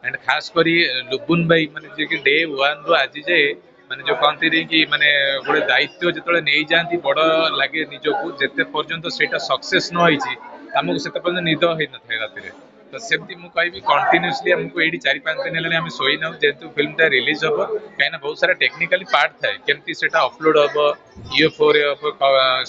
And खास करी लुबुन भाई माने जे कि डे 1 रु आज जाए माने जो कहते कि माने गोटे दायित्व जो नहीं जाती बड़ लगे निजको जिते पर्यंत सेटा सक्सेस न होइछि आमको से पर्यंत निद हो न था राति तो सेमती मुझे कहि कंटिन्यूअसली हमको ये 4-5 दिन है आम शोई ना जेहेतु फिल्मटा रिलीज हम कहीं बहुत सारा टेक्निकली पार्ट थाए केमती से अपलोड हम यूएफओ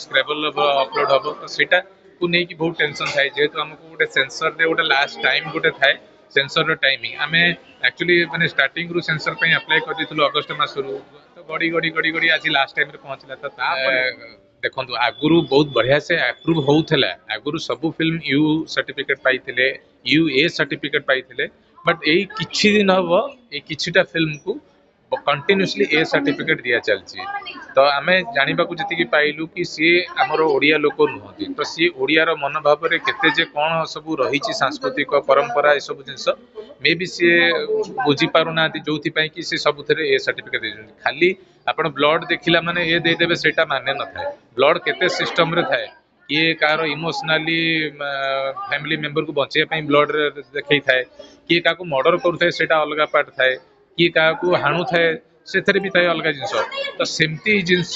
स्क्रेबल अपलोड हम तो सेटा को लेकिन बहुत टेंशन थाए जेहेतु आमको गोटे सेंसर रे गोटे लास्ट टाइम गोटे थाए सेंसर टाइमिंग आम एक्चुअली मैंने स्टार्टिंग रु सेंसर पे अप्लाई कर देलु अगस्ट मसरू तो गड़ी गड़ी गड़ी गड़ी आज लास्ट टाइम पहुंचला तो देखो आगुरी बहुत बढ़िया से अप्रूव होता आगुरी सब film U certificate pi you A certificate pi but यही किछि दिन हम ये किछिटा फिल्म को कंटिन्यूअसली ए सर्टिफिकेट दिया चलती तो आम जानवा जी पाइलु कि सी आमर ओडिया लोक नुहति तो सी ओडियार मनोभाव में केते कौन सब रही सांस्कृतिक परंपरा ये सब जिनस मे भी सी बुझी पारना जो कि सी सब ए सर्टिफिकेट दे खाली आप ब्लड देखला माने ये देदेवे सेटा माने न थाए ब्लड केते सिस्टम रे थाए किए कार इमोशनाली फैमिली मेंबर को बचाई ब्लड देखई थाए किए का मर्डर करुए से अलग पार्ट थाए किए क्या हाणु थाए से भी थाए अलग जिनस तो सेमती जिनस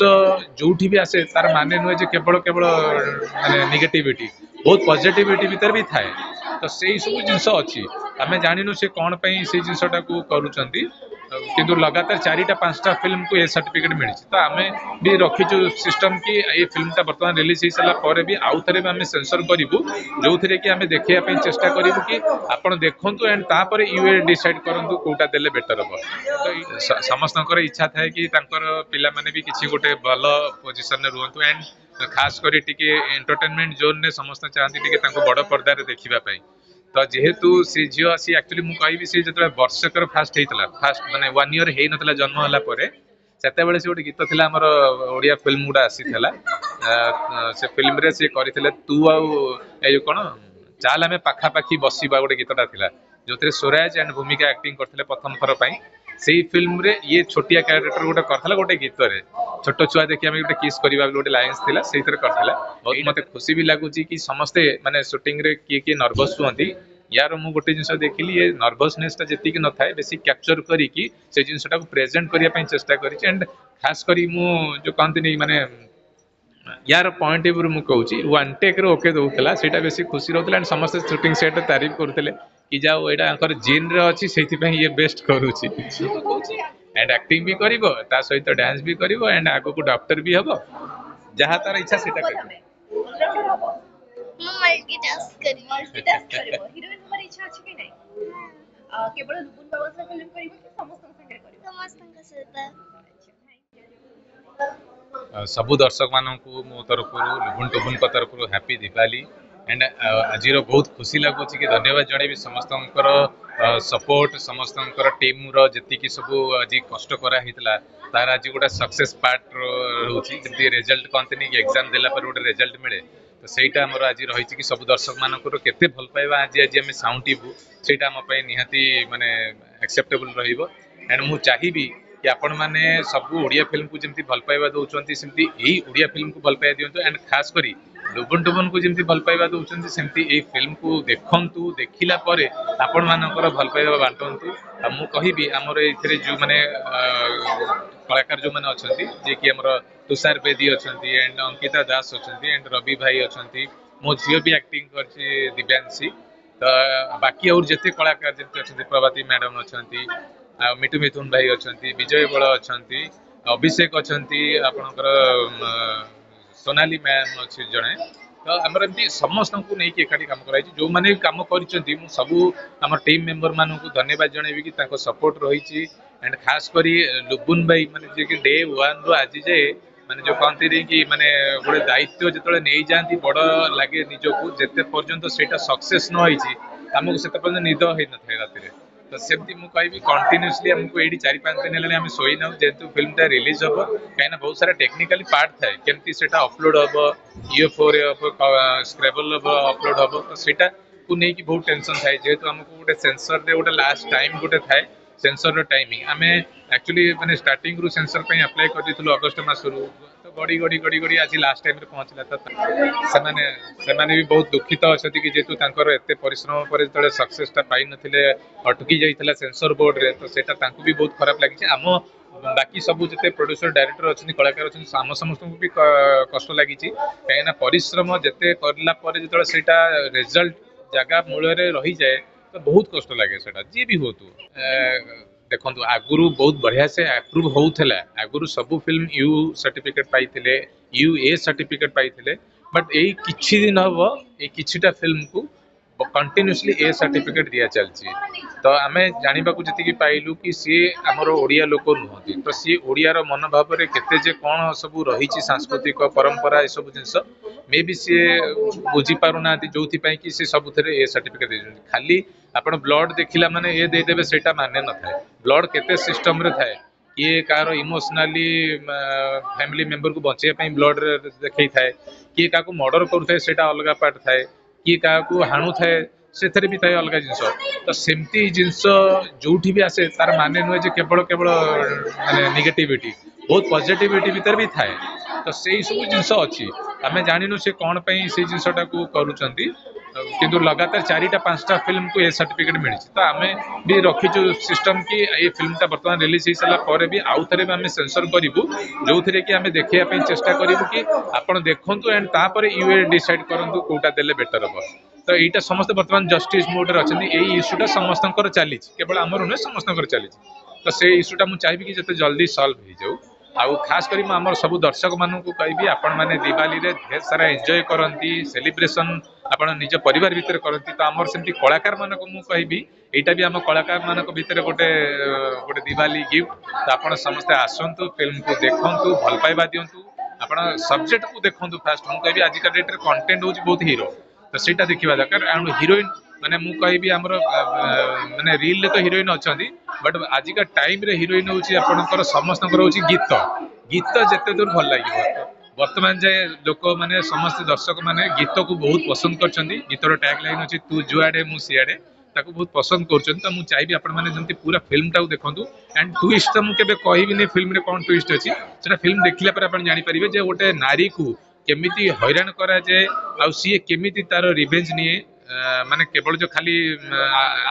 जो भी आसे तार माने नुहे केवल केवल माने निगेटिविटी बहुत पॉजिटिविटी भीतर भी थाए तो से सब जिनस अच्छी आम जानू से कौन से जिनसटा को करुँच किंतु लगातार 4-5टा फिल्म को ए सर्टिफिकेट मिली तो आम भी रखीचु सिस्टम कि ये फिल्मटा बर्तमान रिलीज हो सारा पर भी आउ थे आम सेंसर करूँ जो थे कि आम देखा चेष्टा करूँ कि आपड़ देखूँ एंड तापर यूए डिसाइड करूँ कौटा देले बेटर हम तो समस्त इच्छा थाए कि पिला माने भी किसी गोटे भल पोजिशन रुहतु एंड खास कर एंटरटेनमेंट जोन ने समस्त चाहती बड़ पर्दार देखा तो जेहेतु सी झील सी एक्चुअली मुझे कहि सी जो वर्षकर फास्ट होता फास्ट माने 1 ईयर हो ना जन्म होला से गोटे गीत थी आमर ओडिया फिल्म गुड़ा आसी से फिल्म रे सी करथिले तू आउ कौन चाल आम पाखापाखी बसवा गोटे गीतटा था जो थे स्वराज एंड भूमिका एक्टिंग करते प्रथम थर पर से फिल्म रे ये छोटिया कैरेक्टर गोटे करथला गोटे गीत रे छोट छुआ देखिए आम गोटे किस करवा गोटे लाइन्स थिला से करथिला बहुत मते खुशी भी लगुची कि समस्ते माने शूटिंग रे किए नर्वस हुअंती यार मु गोटे जिनस देखिली ये नर्वसनेसटा जी न था बेसी कैप्चर करी से जिनसटा को प्रेजेंट करने चेष्टा करी एंड खास करी मु जो कहते नहीं माने यार पॉइंट ऑफ व्यू मुझे 1 टेक रे ओके दउतला सेटा बेसी खुशी रहउतला एंड समस्त शूटिंग सेट तारीफ करथिले कि जाओ एटा अंकर जीन रे अछि सेति पई ये बेस्ट करूची एंड एक्टिंग भी करिवो ता सहित डांस भी करिवो एंड आगो को डॉक्टर भी हबो जहा तार इच्छा सेटा करिवो मल्टीटास्क करिवो हीरोइन हमर इच्छा अछि कि नै केवल लुबुन बाबा से फिल्म करिवो कि समस्त संगे करिवो समस्त सहित सबु दर्शक मानक मो तरफ लुबुन टुबुन तरफ हैप्पी दीपावली एंड आज बहुत खुशी लगुच कि धन्यवाद जन समस्त सपोर्ट समस्त टीम जी सब आज कष्ट कराई तार आज गोटे सक्सेस पार्ट रोचे रिजल्ट कहते नहीं कि एग्जाम देला पर गोटे रिजल्ट मिले तो सहीटा आमर आज रही कि सब दर्शक मानक केते भल पाइबा आज आज आम साउंटिबू सेटा आम निहाती माने एक्सेप्टेबल रहिबो एंड मु चाहिबी कि आपण मैंने सब ओडिया फिल्म को जमी भल पाइबा दौरान सेमती यही ओडिया फिल्म को भल पाइबा दिंतु एंड खास करी लुबुन टुबुन को जमी भल पाइबा दौरान सेमती यही फिल्म को देखंतु देखिला परे आपण मानकर भल पाइबा बांटंतु आ मु कहिबी हमर एथिरे जो माने कलाकार जो माने अछंती जे कि हमर तुषार बेदी अछंती एंड अंकिता दास अछंती एंड रवि भाई अछंती मो झियो भी एक्टिंग करछि दिव्यांशी तो बाकी और जते कलाकार जते अछंती प्रभाती मैडम अछंती मिठू मिथुन भाई अच्छा विजय बल अच्छा अभिषेक अच्छा आपणकर सोनाली मैम अच्छे जड़े तो आमर एमती समस्त को नहीं एकाठी काम कराई जो मैंने कम कर सबू आम टीम मेंबर मान को धन्यवाद जनइबी कि सपोर्ट रही एंड खास करी लुबुन भाई माने जे कि डे 1 रु आज जाए माने जो कहते कि माने गोटे दायित्व जो नहीं जाती बड़ लगे निजको जिते पर्यंत सेटा सक्सेस न होइछि आमको से पर्यंत निद हो न था राति तो सेमती मुझे कहि कंटिन्यूअसली हमको ये 4-5 दिन है शोई ना जेहेतु फिल्मटा रिलीज हम कहीं बहुत सारा टेक्निकली पार्ट थाए केमती से अपलोड हम यूएफओ स्क्रेबल अपलोड हम तो सेटा को लेकिन बहुत टेंशन थाए जेहेतु आमको गोटे सेंसर रे गोटे लास्ट टाइम गोटे थाए सेंसर टाइमिंग आम एक्चुअली मैंने स्टार्टिंग रु सेंसर पे अप्लाई कर देलु अगस्ट मसरू तो गड़ी गड़ी गड़ी गड़ी आज लास्ट टाइम पहुंचला तो सेमाने सेमाने भी बहुत दुखित अच्छा कि जेतु तांकर एते परिश्रम पर जो सक्सेसटा पाई नथिले अटकी जाइथिला सेंसर बोर्ड रे तो सेटा तांकु भी बहुत खराब लागिছে आम बाकी सब जिते प्रोड्यूसर डायरेक्टर अच्छे कलाकार अच्छे आम समस्त भी कष्ट लगी कहीं परिश्रम जिते करला जो सेटा रिजल्ट जगह मूल रही जाए तो बहुत कष्ट लगे सेटा जी भी हो देखो आगुरु बहुत बढ़िया से अप्रूव होउथला आगुरु सब फिल्म यू सर्टिफिकेट पाइथिले यू ए सर्टिफिकेट पाइथिले बट यही किछि दिन हबो ए किछिटा फिल्म को कंटिन्यूअसली ए सर्टिफिकेट दिया चलछि तो आमे जानिबा को जति की पाइलु कि सी हमर ओडिया लोक नुहति तो सी ओडिया रो मनोभाव रे केते जे कोन सब रही छि सांस्कृतिक परंपरा ए सब जिंस मे भी सी बुझी पारु ना जोथि पई कि सी सब थरे ए सर्टिफिकेट दे खाली आपण ब्लड देखिला माने ए दे देबे सेटा माने न थाए ब्लड केते सिस्टम रे थाए किए कार इमोशनली फैमिली मेंबर को बचे पई ब्लड देखै थाए किए का को मर्डर करू थाए सेटा अलगा पार्ट थाए किए का को हाणु थाए से भी थाए अलग जिनस तो सेमती जिनस जो भी आसे तार माने नुहे जे केवल केवल माने नेगेटिविटी बहुत पॉजिटिविटी भीतर भी थाए तो से सब जिनस अच्छी आम जानिनु से कौन पे से जिनसटा को करूचंती किंतु लगातार 4टा 5टा फिल्म को ए सर्टिफिकेट मिली तो आम भी रखीचु सिस्टम कि ये फिल्मटा बर्तमान रिलीज हो सारा पर भी आउ थे आम सेंसर करूँ जो थे कि आम देखा चेष्टा करूँ कि आप देखूँ एंड तापर यूए डिसाइड करूँ कौटा देले बेटर हम तो यहाँ समस्त बर्तमान जस्टिस मोड अच्छा यही इश्यूटा समस्त चली केवल आमर नुहे समस्त चली तो से इश्यूटा मुझे चाहिए कि जिते जल्दी सल्व हो जाऊ आउ खास करी आमर सब दर्शक मानू कहि आपण मैंने दिवाली रे ढेर सारा एंजॉय करती सेलिब्रेशन आपण निज परिवार भितर करती तो आमर सेमती कलाकार मानक मु कहि एटा भी आम कलाकार मानक भितर गोटे गोटे दिवाली गिफ्ट तो आपण समस्ते आसंतु फिल्म को देखंतु भल पाइबा दियंतु आपण सब्जेक्ट को देखंतु फास्ट मु कहि आजिका डेट रे कंटेंट होची बहुत हीरो तो सेटा देखिबा दरकार एंड हीरोइन माने मु कहि हमर माने रील ले तो हीरोइन अछंती बट आजिका टाइम रे हीरोइन होची आपनकर समस्तकर होची गीत गीत जते दूर भल लागिबो वर्तमान जाए लोक माने समस्त दर्शक माने गीत को बहुत पसंद करछंती गीतर टैग लाइन अछि तू जुआडे मु सियाडे ताको बहुत पसंद करछंती तो मु चाहिबी आपण माने जंती पूरा फिल्म टाउ देखंतु एंड ट्विस्ट मु केबे कहिबी नै फिल्म रे कोन ट्विस्ट अछि सेटा फिल्म देखिला पर आपण जानि परिबे जे गोटे नारी को केमिति हैरान करा जाए आ सी केमिति तार रिवेंज निये माने केवल जो खाली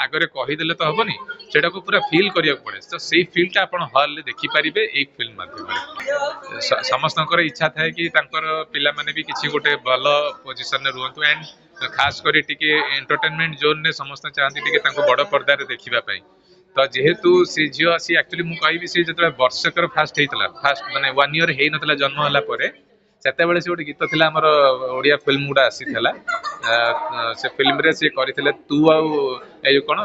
आगरे कहीदेले तो हबनी सेटा को पूरा फील करिया पड़े तो सेही फीलटा आपण हॉल रे देखि परिबे एक फिल्म माध्यम समस्तकर इच्छा थाए कि तांकर पिला माने भी किछि गोटे भलो पोजीशन रे रुहंतु एंड खास करी टिके एंटरटेनमेंट जोन ने समस्त चाहती टिके तांको बड़ पर्दा रे देखिबा पई तो जेहेतु सी झियो सी एक्चुअली मु कहिबी सी जतले वर्षकर फास्ट हेतला फास्ट माने 1 ईयर हे नतला जन्म होला परे सेते बेले से गोटे गीत थिला हमर ओडिया फिल्म गुडा आसी थिला से फिल्म रे से करिथिले तू आउ ए कोन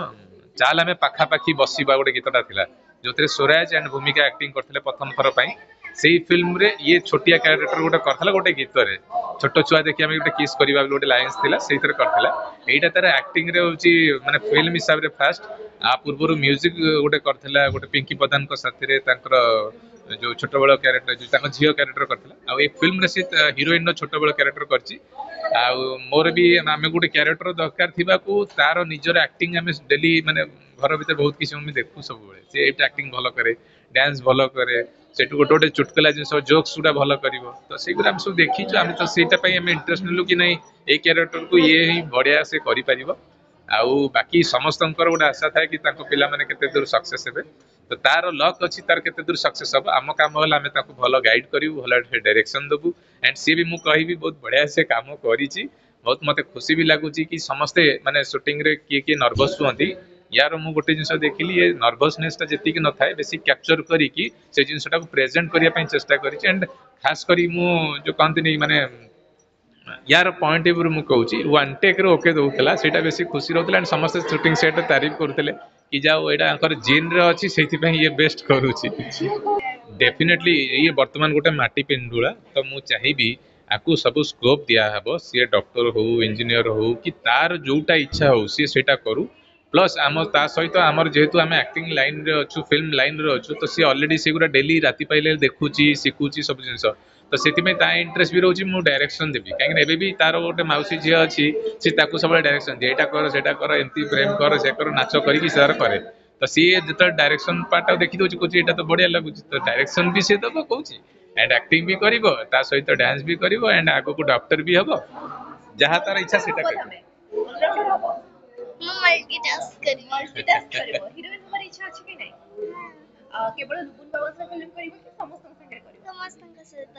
चाल हमें पाखा पाखी बसीबा गोटे गीतटा थिला जोथरे स्वराज एंड भूमिका एक्टिंग करथिले प्रथम थर पई सेही फिल्म रे ये छोटिया कैरेक्टर गोटे करथला गोटे गीत रे छोटो छुआ देखि हम गोटे किस करबा गोटे लाइंस थिला सेही थरे करथिला एटा तार एक्टिंग रे होची माने फिल्म हिसाब रे फास्ट आ पूर्वरु म्यूजिक गोटे करथिला गोटे पिंकी प्रधान को साथी रे तांकर जो छोट बड़ कैरेक्टर जो तांको झियो कैरेक्टर करथिला आ ए फिल्म रे से हीरोइन रो छोट बड़ कैरेक्टर करची आ मोर भी आमे गोटे कैरेक्टर दरकार थिबा को तार निजर एक्टिंग आमे डेली माने घर भीतर बहुत किसी हम देखू सब बेले से एटा एक्टिंग भलो करे डांस भलो करे सेटु गोटे गोटे चुटकला जिनस जोक्स गुडा भलो करिवो तो सेगुरा हम सब देखी जो आमे तो सेटा पई आमे इंटरेस्ट नेलु कि नै ए कैरेक्टर को ये ही बढ़िया से करि परिवो आउ बाकी समस्तंकर गोटे आशा थाए कि तांको पिला माने केते दूर सक्सेस हेबे तो तार लक अछि तार केते दूर सक्सेस हम आम काम होला आमे ताको भलो गाइड करिवु भलो डायरेक्शन दबु एंड सी भी मु कहिबी बहुत बढ़िया से काम करिछि बहुत मते खुशी भी लागुछि कि समस्ते माने शूटिंग रे किए नर्वस हुअंती यार मु गोटे जिनस देखिली ये नर्वसनेस ता जति कि न थाए बेसी कैप्चर करी कि से जिनसटा को प्रेजेंट करिया पई चेष्टा करिछि एंड खास करी मु जो कहंती नै माने यार पॉइंट एवर मु कहूची वन टेक रे ओके दउतला सेटा बेसी खुशी रहतला एंड समस्त शूटिंग सेट तारीफ करतले कि जाओ एटा अंकर जीन रे अछि सेति पई ये बेस्ट करूची डेफिनेटली ये वर्तमान गोटे माटी पेंडुला तो मु चाहिबी आकु सब स्कोप दिया हबो सी डॉक्टर हो इंजीनियर हो कि तार जोटा इच्छा हो सी सेटा करू प्लस आम ता सहित आमर जेहेतु आम एक्टिंग लाइन रे अच्छु फिल्म लाइन रे अच्छु तो सी ऑलरेडी से गुरा डेली राति पाइले देखुची शिखुची सब जिंस तो सेति में ता इंटरेस्ट भी रहउची मु डायरेक्शन देबी काहे ने एबे भी तार गोटे माउसी झिया अछि से ताकु सब डायरेक्शन दे एटा कर सेटा कर एंती प्रेम कर से कर नाचो करी कि सर करे तो सी जो डायरेक्शन पार्ट देखी दଉଛି କହୁଛି ଏଇଟା ତ ବଢିଆ ଲାଗୁଛି ତ डायरेक्शन भी से दବ କହୁଛି एंड एक्टिंग भी करिवो ता सहित डांस भी करिवो एंड आगो को डॉक्टर भी हबो जहाँ तार इच्छा सेटा हबो करिवो। तमे ऑलराउंडर हबो ମୁଁ ମଲ୍ଟିଟାସ୍କ କରିବି। मल्टीटास्क करिवो हिरोइन हमार इच्छा अछि कि नहीं केवल लुबुन बाबा से फिल्म करिवो कि समस्त संगे करिवो ସମସ୍ତଙ୍କ ସହିତ